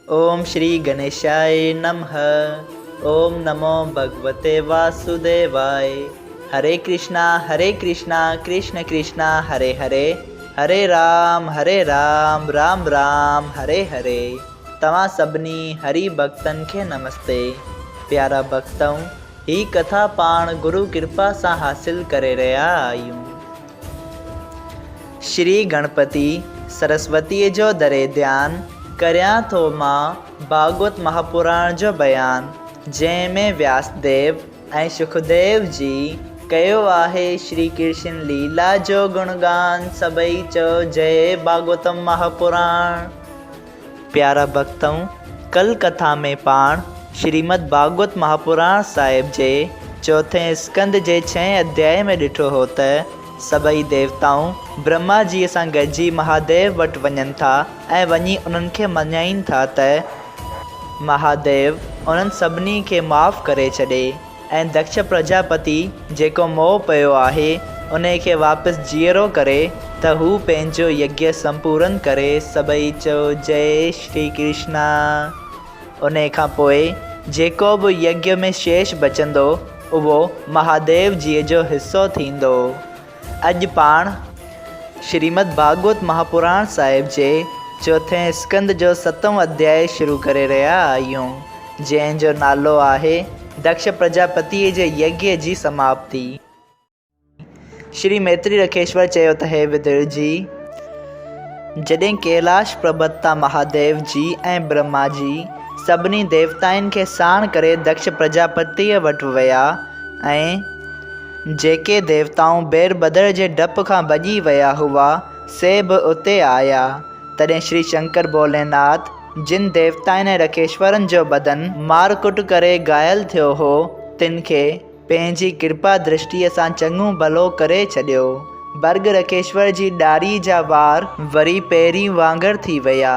ओम श्री गणेशाय नमः। ओम नमो भगवते वासुदेवाय। हरे कृष्णा कृष्ण कृष्णा हरे हरे, हरे राम राम राम हरे हरे। तव्हां सभिनी हरि भक्तन के नमस्ते। प्यारा भक्तों, ही कथा पाण गुरु कृपा सां हासिल करे रहा आहियूं। श्री गणपति सरस्वती जो दरे ध्यान करियां थो मां भागवत महापुराण जो बयान, जंहिंमें व्यासदेव ऐं सुखदेव जी कयो आहे श्री कृष्ण लीला जो गुणगान। सभई चो जय भागवतम महापुराण। प्यारा भक्तों, कल कथा में पाण श्रीमद् भागवत महापुराण साहिब जे चौथे स्कंद जे 6 अध्याय में ॾिठो हो त सभई देवताऊं ब्रह्मा जी सां गॾिजी महादेव वटि वञनि था ऐं वञी उन्हनि खे मञाइनि था त महादेव उन्हनि सभिनी खे माफ़ करे छॾे ऐं दक्ष प्रजापति जेको मोह पियो आहे उन खे वापसि जीअरो करे त हू पंहिंजो यज्ञ संपूर्ण करे। सभई चओ जय श्री कृष्णा। उन खां पोइ जेको बि यज्ञ में शेष बचंदो उहो महादेव जी जो हिस्सो थींदो। अॼु पाण श्रीमद् भागवत महापुराण साहिब जे चौथे स्कंद जो 7वां अध्याय शुरू करे रहिया आहियूं, जंहिंजो नालो आहे दक्ष प्रजापति जे यज्ञ जी समाप्ति। श्री मैत्री रखेश्वर चयो त हे विदुर जी, जॾहिं कैलाश पर्वत तां महादेव जी ऐं ब्रह्मा जी सभिनी देवताउनि खे साण करे दक्ष प्रजापतिअ वटि विया ऐं जेके देवताऊं बेर बदर जे डप खां भॼी विया हुआ से बि उते आया। तॾहिं श्री शंकर भोलेनाथ जिन देवताउनि ऐं रखेश्वरनि जो बदन मारकुट करे घायल थियो हो, तिन खे पंहिंजी कृपा दृष्टिअ सां चङो भलो करे छॾियो। बर्ग रखेश्वर जी ॾारी जा वार वरी पहिरीं वांगुरु थी विया।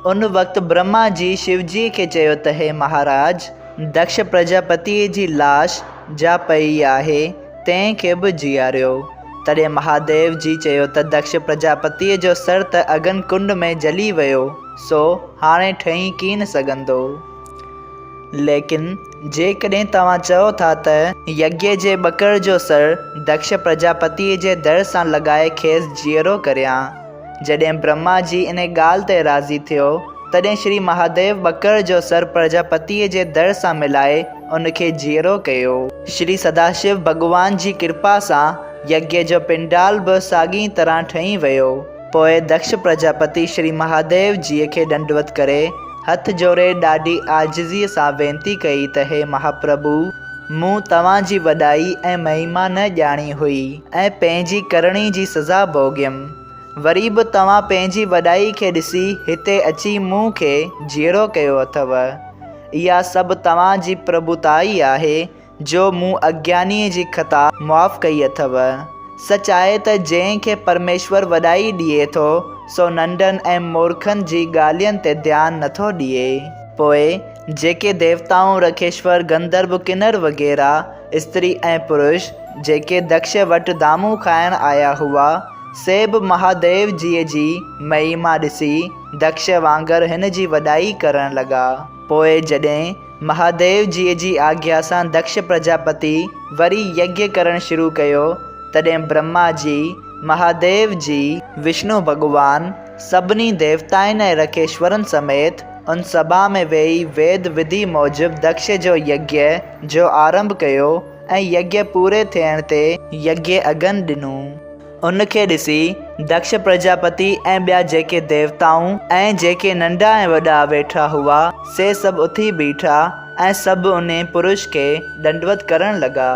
उन वक़्तु ब्रह्मा जी शिव जी खे चयो त हे महाराज, दक्ष प्रजापतिअ जी लाश जा पई आहे, तंहिंखे बि जीआरियो। तॾहिं महादेव जी चयो त दक्ष प्रजापतिअ जो सर त अगन कुंड में जली वियो, सो हाणे ठही की न सघंदो। लेकिन जेकॾहिं तव्हां चओ था त यज्ञ जे ॿकड़ जो सर दक्ष प्रजापतिअ जे दर सां लॻाए खेसि जीअरो करियां। जॾहिं ब्रह्मा जी इन ॻाल्हि ते राज़ी थियो, तॾहिं श्री महादेव ॿकड़ जो सर प्रजापतिअ जे दर सां मिलाए उनखे जीअरो कयो। श्री सदाशिव भॻवान जी कृपा सां यज्ञ जो पिंडाल बि साॻी तरह ठही वियो। पोइ दक्ष प्रजापति श्री महादेव जीअ खे दंडवत करे हथ जोड़े ॾाढी आजिज़ीअ सां वेनती कई त हे महाप्रभु, मूं तव्हांजी वॾाई ऐं महिमा न ॼाणी हुई ऐं पंहिंजी करणी जी सज़ा भोॻियमि। वरी बि तव्हां पंहिंजी वॾाई खे ॾिसी हिते अची मूं खे जीअरो कयो अथव। इहा सभु तव्हांजी प्रभुताई आहे जो मूं अज्ञानीअ जी ख़ता मुआफ़ कई अथव। सच आहे त जंहिंखे परमेश्वर वॾाई ॾिए थो सो नंढनि ऐं मूर्खनि जी ॻाल्हियुनि ते ध्यानु नथो ॾिए। पोइ जेके देवताऊं रखेश्वर गंधर्व किन्नर वग़ैरह स्त्री ऐं पुरुष जेके दक्ष वटि दामू खाइण आया हुआ से बि महादेव जीअ जी महिमा ॾिसी दक्ष वांगुरु हिन जी वॾाई करण लॻा। पोइ जॾहिं महादेव जीअ जी आज्ञा सां दक्ष प्रजापति वरी यज्ञ करणु शुरू कयो, तॾहिं ब्रह्मा जी, महादेव जी, विष्णु भॻवान सभिनी देवताउनि ऐं रखेश्वरनि समेत उन सभा में वेही वेद विधि मूजिबि दक्ष जो यज्ञ जो आरंभ कयो ऐं यज्ञ पूरे थियण ते यज्ञ अगन ॾिनो। उनखे ॾिसी दक्ष प्रजापति ऐं ॿिया जेके देवताऊं ऐं जेके नंढा ऐं वॾा वेठा हुआ से सभु उथी बीठा ऐं सभु उन पुरुष खे दंडवत करण लॻा।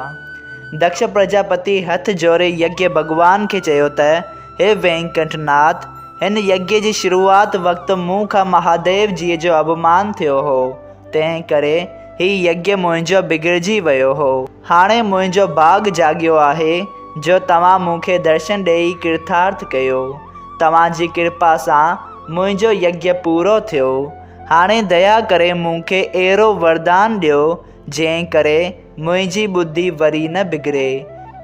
दक्ष प्रजापति हथ जोड़े यज्ञ भॻवान खे चयो त हे वेंकटनाथ, हिन यज्ञ जी शुरूआत वक़्तु मूं खां महादेव जीअ जो अपमान थियो हो, तंहिं करे हीउ यज्ञ मुंहिंजो बिगड़जी वियो हो। हाणे मुंहिंजो भाॻ जाॻियो आहे जो तव्हां मूंखे दर्शन ॾेई कृतार्थ कयो। तव्हांजी कृपा सां मुंहिंजो यज्ञ पूरो थियो। हाणे दया करे मूंखे अहिड़ो वरदान ॾियो जंहिं करे मुंहिंजी बुद्धि वरी न बिगड़े।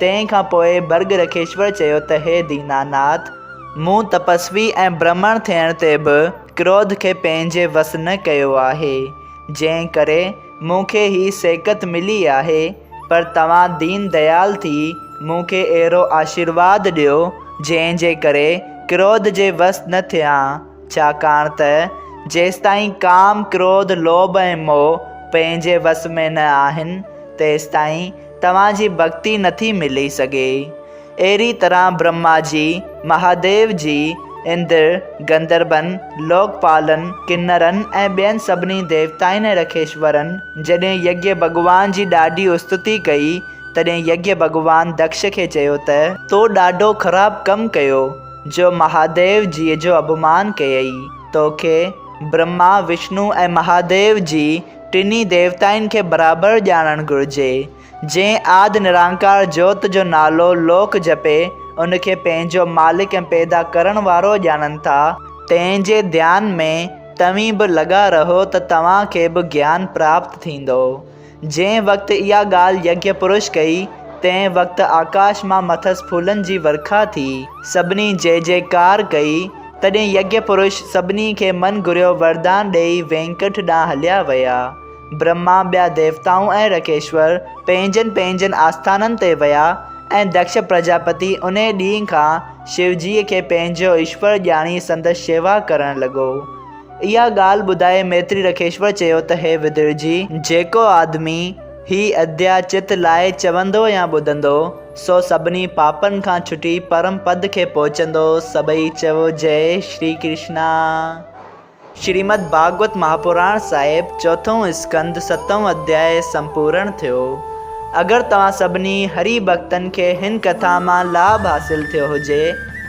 तंहिंखां पोइ बर्ग रखेश्वर चयो त हे दीनानाथ, मूं तपस्वी ऐं ब्राह्मण थियण ते बि क्रोध खे पंहिंजे वस न कयो आहे, जंहिं करे मूंखे ही सेकत मिली आहे। पर तव्हां दीन दयाल थी मूंखे अहिड़ो आशीर्वाद ॾियो जंहिं जे करे क्रोध जे वस न थियां, छाकाणि त जेसिताईं काम, क्रोध, लोभ ऐं मोह पंहिंजे वस में न आहिनि तेसिताईं तव्हांजी भक्ति नथी मिली सघे। अहिड़ी तरह ब्रह्मा जी, महादेव जी, इंद्र, गंधर्वन, लोकपालन, किन्नरनि ऐं ॿियनि सभिनी देवताउनि ऐं रखेश्वरनि जॾहिं यज्ञ भॻवान जी ॾाढी स्तुति कई, तॾहिं यज्ञ भॻवान दक्ष खे चयो त तो ॾाढो ख़राबु कमु कयो जो महादेव जी जो अपमान कयई। तोखे ब्रह्मा, विष्णु ऐं महादेव जी टिनी देवताउनि खे बराबरि ॼाणणु घुरिजे। जंहिं आदि निरंकार जोत जो नालो लोक जपे उनखे पंहिंजो मालिक ऐं पैदा करण वारो ॼाणनि था, तंहिंजे ध्यान में तव्हीं बि लॻा रहो त तव्हांखे बि ज्ञान प्राप्त थींदो। जंहिं वक़्तु इहा ॻाल्हि यज्ञ पुरुष कई तंहिं वक़्तु आकाश मां मथसि फूलनि जी वर्खा थी। सभिनी जय जयकार कई। तॾहिं यज्ञ पुरुष सभिनी खे मन घुरियो वरदान ॾेई वेंकट ॾांहुं हलिया विया। ब्रह्मा, ॿिया देवताऊं ऐं रकेश्वर पंहिंजनि पंहिंजनि आस्थाननि ते विया ऐं दक्ष प्रजापति उन ॾींहं खां शिवजीअ खे पंहिंजो ईश्वर ॼाणी संदसि शेवा करणु लॻो। इहा ॻाल्हि ॿुधाए मैत्री रखेश्वर चयो त हे विदुर जी, जेको आदमी ही अध्याचित लाइ चवंदो या ॿुधंदो सो सभिनी पापनि खां छुटी परम पद खे पहुचंदो। सभई चवो जय श्री कृष्णा। श्रीमद् भागवत महापुराण साहिब चौथों स्कंद 7वां अध्याय संपूर्ण थियो। अगरि तव्हां सभिनी हरि भक्तनि खे हिन कथा मां लाभ हासिल थियो हुजे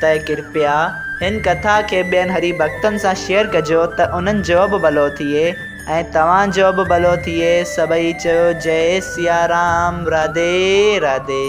त कृपया हिन कथा खे ॿियनि हरि भक्तनि सां शेयर कजो त उन्हनि जो बि भलो थिए ऐं तव्हांजो बि भलो थिए। सभई चयो जय सिया राम। राधे राधे।